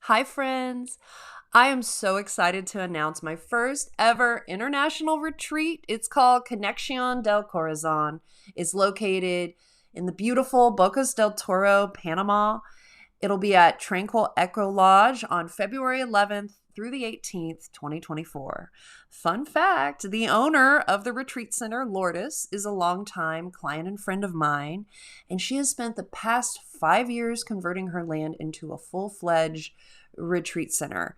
Hi, friends. I am so excited to announce my first ever international retreat. It's called Conexión del Corazón. It's located in the beautiful Bocas del Toro, Panama. It'll be at Tranquil Echo Lodge on February 11th through the 18th, 2024. Fun fact, the owner of the retreat center, Lourdes, is a longtime client and friend of mine, and she has spent the past 5 years converting her land into a full-fledged retreat center.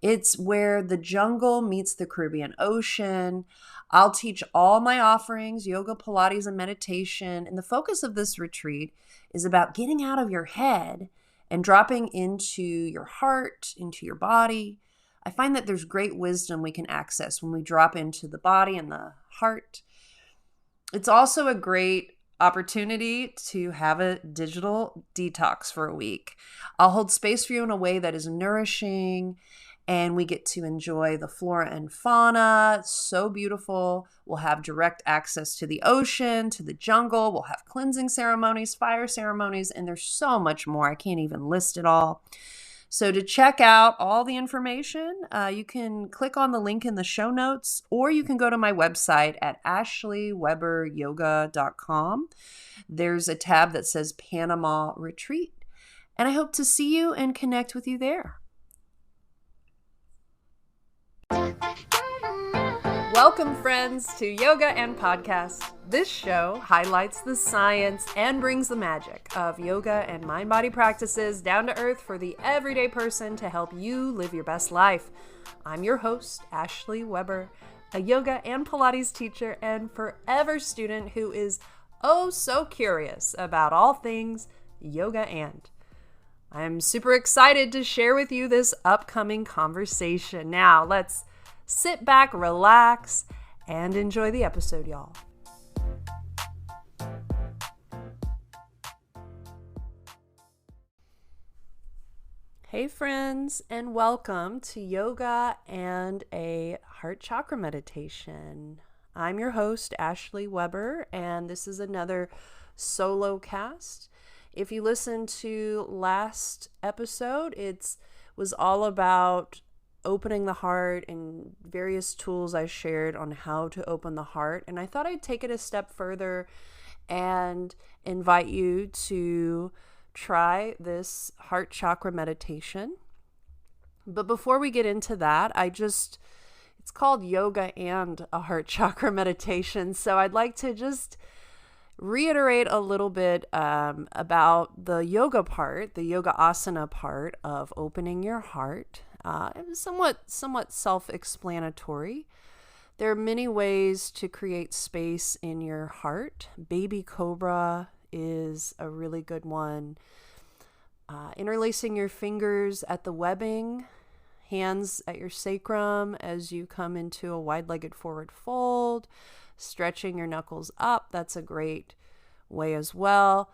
It's where the jungle meets the Caribbean Ocean. I'll teach all my offerings, yoga, Pilates, and meditation, and the focus of this retreat is about getting out of your head and dropping into your heart, into your body. I find that there's great wisdom we can access when we drop into the body and the heart. It's also a great opportunity to have a digital detox for a week. I'll hold space for you in a way that is nourishing, and we get to enjoy the flora and fauna. It's so beautiful. We'll have direct access to the ocean, to the jungle. We'll have cleansing ceremonies, fire ceremonies, and there's so much more. I can't even list it all. So to check out all the information, you can click on the link in the show notes, or you can go to my website at ashleyweberyoga.com. There's a tab that says Panama Retreat, and I hope to see you and connect with you there. Welcome, friends, to Yoga and Podcast. This show highlights the science and brings the magic of yoga and mind-body practices down to earth for the everyday person to help you live your best life. I'm your host, Ashley Weber, a yoga and Pilates teacher and forever student who is oh so curious about all things yoga and. I'm super excited to share with you this upcoming conversation. Now, let's sit back, relax, and enjoy the episode, y'all. Hey, friends, and welcome to Yoga and a Heart Chakra Meditation. I'm your host, Ashley Weber, and this is another solo cast. If you listened to last episode, it was all about opening the heart and various tools I shared on how to open the heart. And I thought I'd take it a step further and invite you to try this heart chakra meditation. But before we get into that, it's called Yoga and a Heart Chakra Meditation. So I'd like to just reiterate a little bit about the yoga part, the yoga asana part of opening your heart. It was somewhat self-explanatory. There are many ways to create space in your heart. Baby cobra is a really good one. Interlacing your fingers at the webbing, hands at your sacrum as you come into a wide-legged forward fold, stretching your knuckles up. That's a great way as well.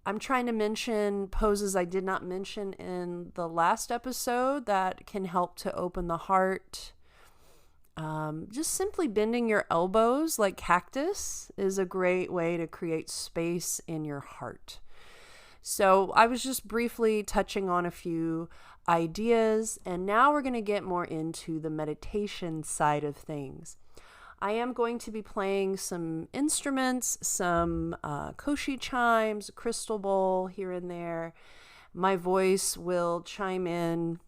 I'm trying to mention poses I did not mention in the last episode that can help to open the heart. Just simply bending your elbows like cactus is a great way to create space in your heart. So I was just briefly touching on a few ideas, and now we're going to get more into the meditation side of things. I am going to be playing some instruments, some koshi chimes, a crystal bowl here and there. My voice will chime in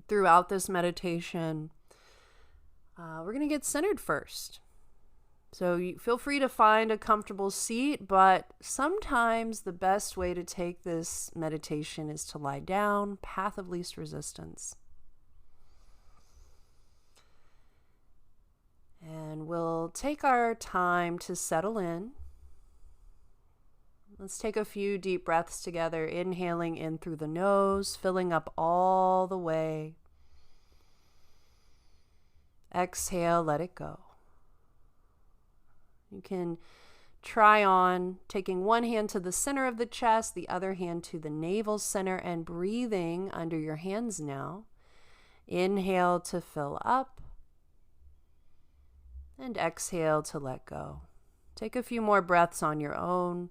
throughout this meditation. We're going to get centered first. So you feel free to find a comfortable seat, but sometimes the best way to take this meditation is to lie down, path of least resistance. And we'll take our time to settle in. Let's take a few deep breaths together, inhaling in through the nose, filling up all the way. Exhale, let it go. You can try on taking one hand to the center of the chest, the other hand to the navel center, and breathing under your hands now. Inhale to fill up. And exhale to let go. Take a few more breaths on your own,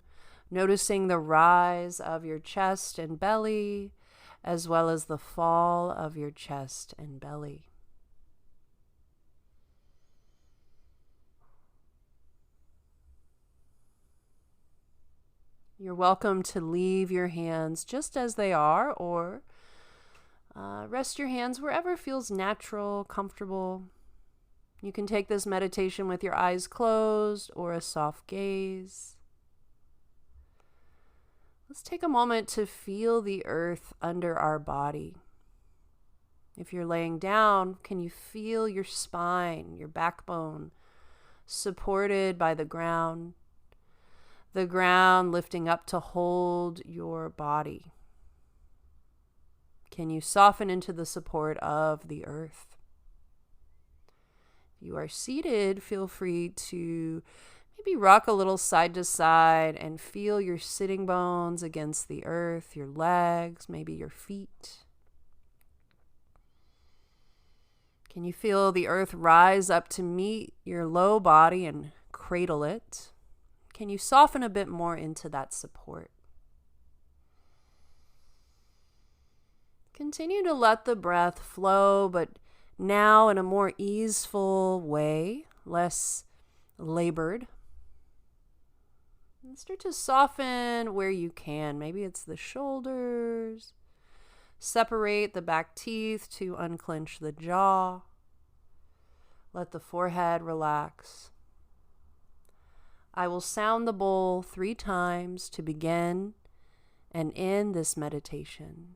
noticing the rise of your chest and belly as well as the fall of your chest and belly. You're welcome to leave your hands just as they are, or rest your hands wherever feels natural, comfortable. You can take this meditation with your eyes closed or a soft gaze. Let's take a moment to feel the earth under our body. If you're laying down, can you feel your spine, your backbone, supported by the ground lifting up to hold your body? Can you soften into the support of the earth? If you are seated, feel free to maybe rock a little side to side and feel your sitting bones against the earth, your legs, maybe your feet. Can you feel the earth rise up to meet your low body and cradle it? Can you soften a bit more into that support? Continue to let the breath flow, but now in a more easeful way, less labored. And start to soften where you can. Maybe it's the shoulders. Separate the back teeth to unclench the jaw. Let the forehead relax. I will sound the bowl 3 times to begin and end this meditation.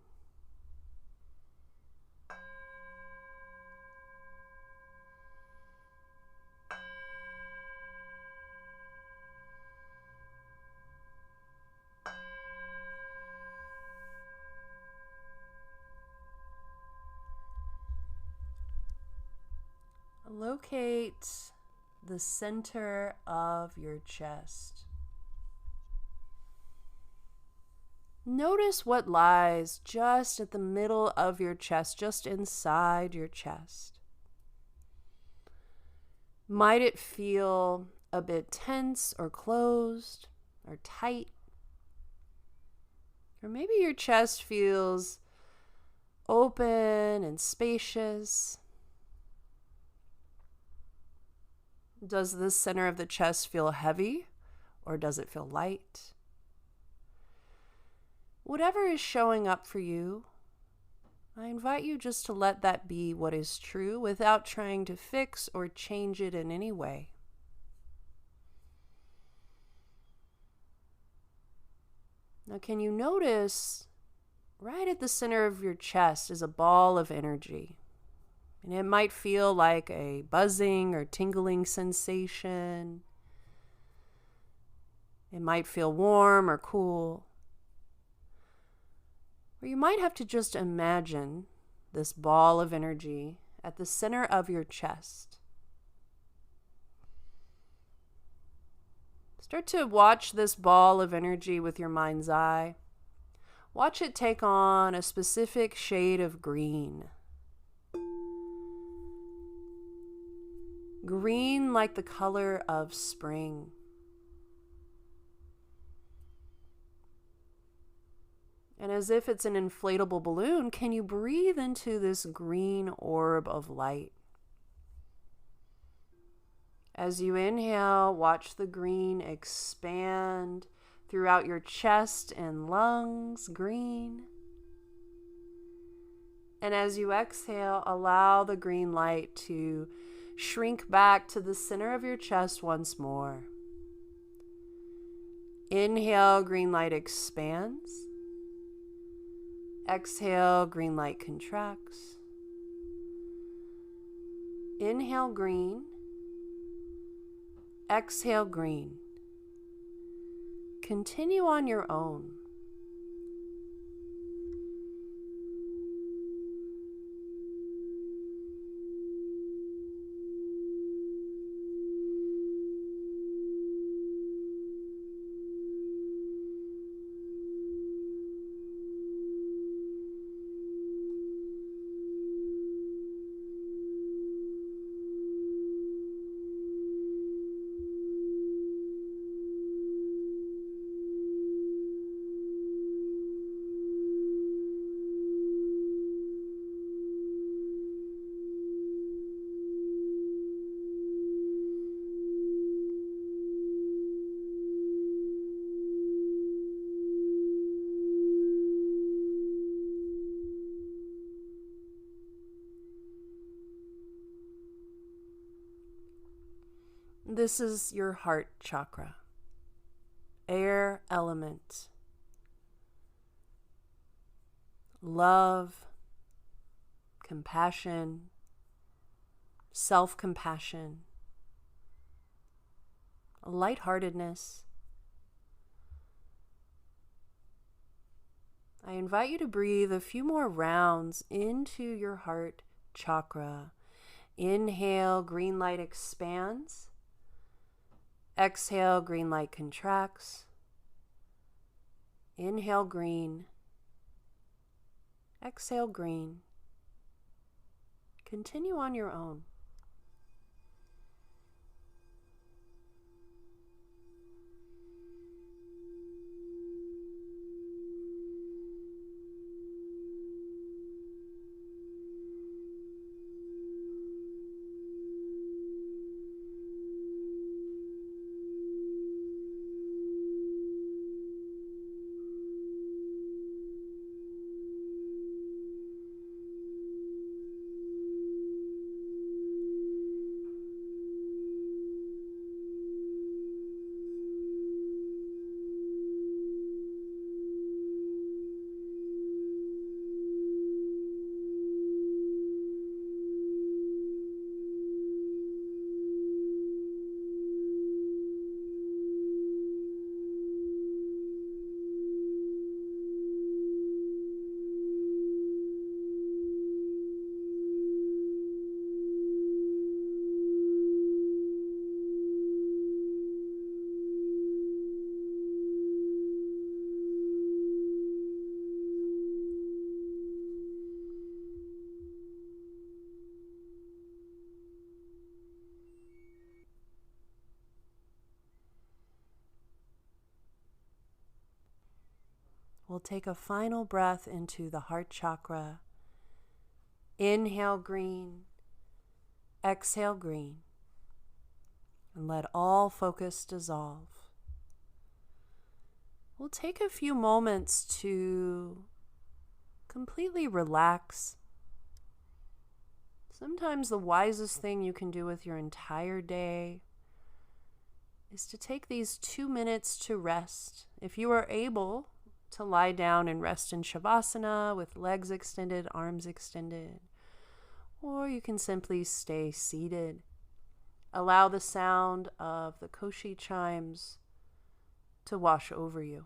Locate the center of your chest. Notice what lies just at the middle of your chest, just inside your chest. Might it feel a bit tense or closed or tight? Or maybe your chest feels open and spacious. Does this center of the chest feel heavy, or does it feel light? Whatever is showing up for you, I invite you just to let that be what is true without trying to fix or change it in any way. Now, can you notice right at the center of your chest is a ball of energy? And it might feel like a buzzing or tingling sensation. It might feel warm or cool. Or you might have to just imagine this ball of energy at the center of your chest. Start to watch this ball of energy with your mind's eye. Watch it take on a specific shade of green. Green like the color of spring. And as if it's an inflatable balloon, can you breathe into this green orb of light? As you inhale, watch the green expand throughout your chest and lungs, green. And as you exhale, allow the green light to shrink back to the center of your chest once more. Inhale, green light expands. Exhale, green light contracts. Inhale, green. Exhale, green. Continue on your own. This is your heart chakra, air element, love, compassion, self-compassion, lightheartedness. I invite you to breathe a few more rounds into your heart chakra. Inhale, green light expands. Exhale, green light contracts. Inhale, green. Exhale, green. Continue on your own. We'll take a final breath into the heart chakra. Inhale, green. Exhale, green. And let all focus dissolve. We'll take a few moments to completely relax. Sometimes the wisest thing you can do with your entire day is to take these 2 minutes to rest. If you are able to lie down and rest in Shavasana with legs extended, arms extended, or you can simply stay seated. Allow the sound of the koshi chimes to wash over you.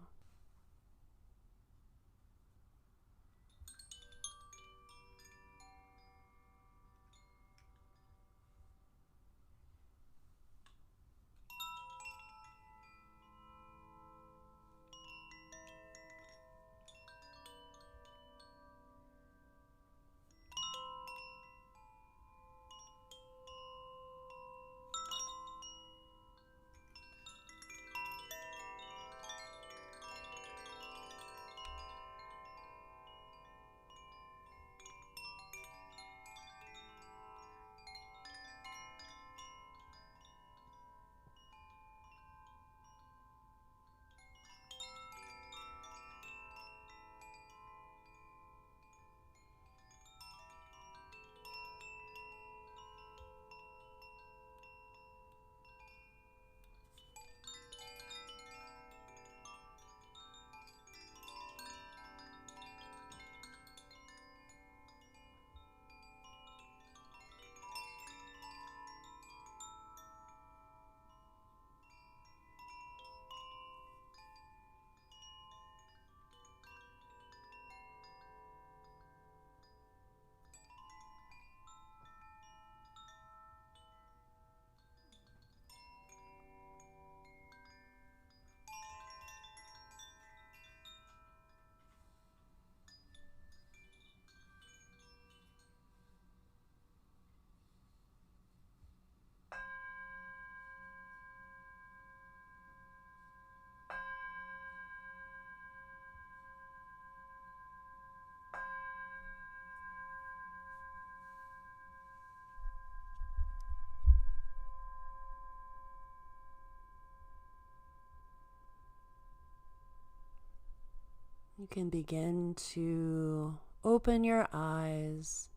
You can begin to open your eyes,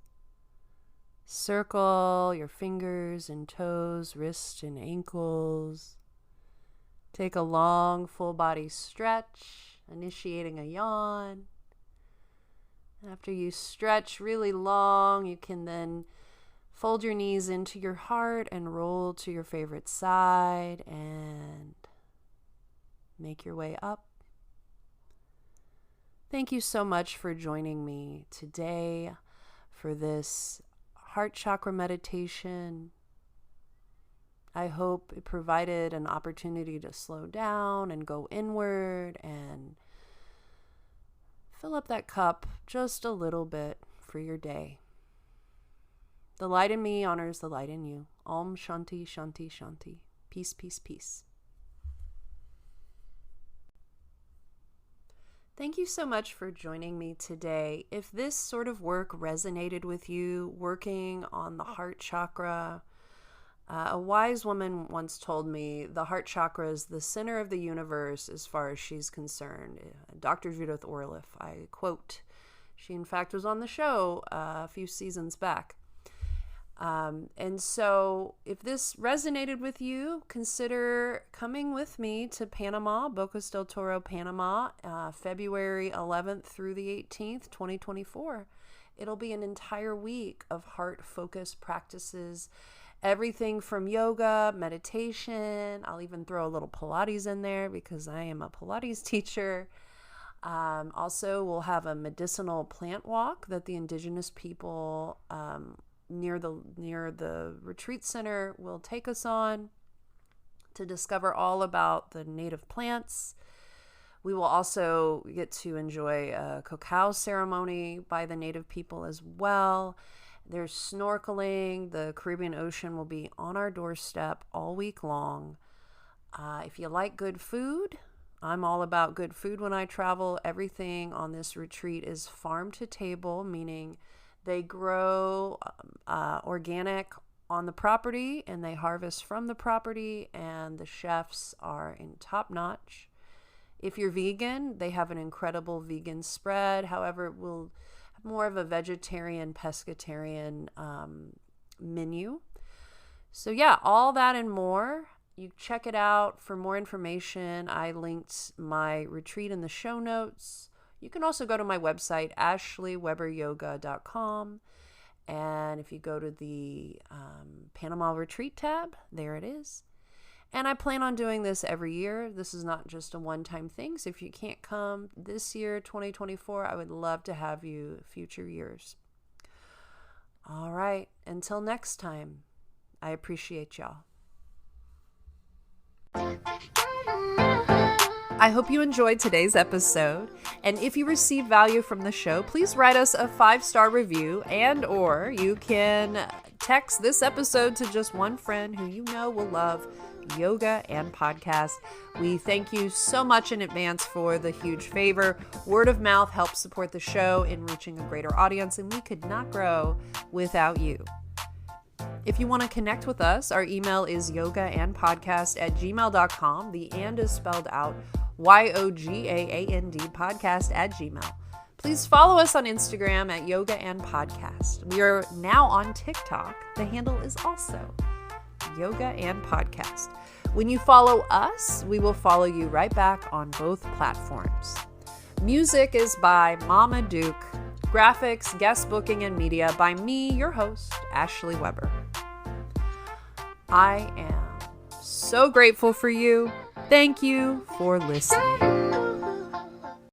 Circle your fingers and toes, wrists and ankles. Take a long full body stretch, initiating a yawn. After you stretch really long, you can then fold your knees into your heart and roll to your favorite side and make your way up. Thank you so much for joining me today for this heart chakra meditation. I hope it provided an opportunity to slow down and go inward and fill up that cup just a little bit for your day. The light in me honors the light in you. Om Shanti Shanti Shanti. Peace, peace, peace. Thank you so much for joining me today. If this sort of work resonated with you, working on the heart chakra, a wise woman once told me the heart chakra is the center of the universe as far as she's concerned. Dr. Judith Orliff, I quote. She, in fact, was on the show a few seasons back. And so if this resonated with you, consider coming with me to Panama, Bocas del Toro, Panama, February 11th through the 18th, 2024. It'll be an entire week of heart-focused practices, everything from yoga, meditation. I'll even throw a little Pilates in there because I am a Pilates teacher. Also, we'll have a medicinal plant walk that the indigenous people near the retreat center will take us on to discover all about the native plants. We will also get to enjoy a cacao ceremony by the native people as well. There's snorkeling. The Caribbean Ocean will be on our doorstep all week long. If you like good food, I'm all about good food when I travel. Everything on this retreat is farm to table, meaning they grow organic on the property and they harvest from the property, and the chefs are in top notch. If you're vegan, they have an incredible vegan spread. However, it will have more of a vegetarian, pescatarian menu. So yeah, all that and more. You check it out. For more information, I linked my retreat in the show notes. You can also go to my website, ashleyweberyoga.com. And if you go to the Panama Retreat tab, there it is. And I plan on doing this every year. This is not just a one-time thing. So if you can't come this year, 2024, I would love to have you future years. All right. Until next time, I appreciate y'all. I hope you enjoyed today's episode, and if you receive value from the show, please write us a 5-star review, and or you can text this episode to just one friend who you know will love yoga and podcast. We thank you so much in advance for the huge favor. Word of mouth helps support the show in reaching a greater audience, and we could not grow without you. If you want to connect with us, our email is yogaandpodcast@gmail.com. The and is spelled out YOGAAND podcast@gmail. Please follow us on Instagram at Yoga and Podcast. We are now on TikTok. The handle is also Yoga and Podcast. When you follow us, we will follow you right back on both platforms. Music is by Mama Duke. Graphics, guest booking, and media by me, your host, Ashley Weber. I am so grateful for you. Thank you for listening.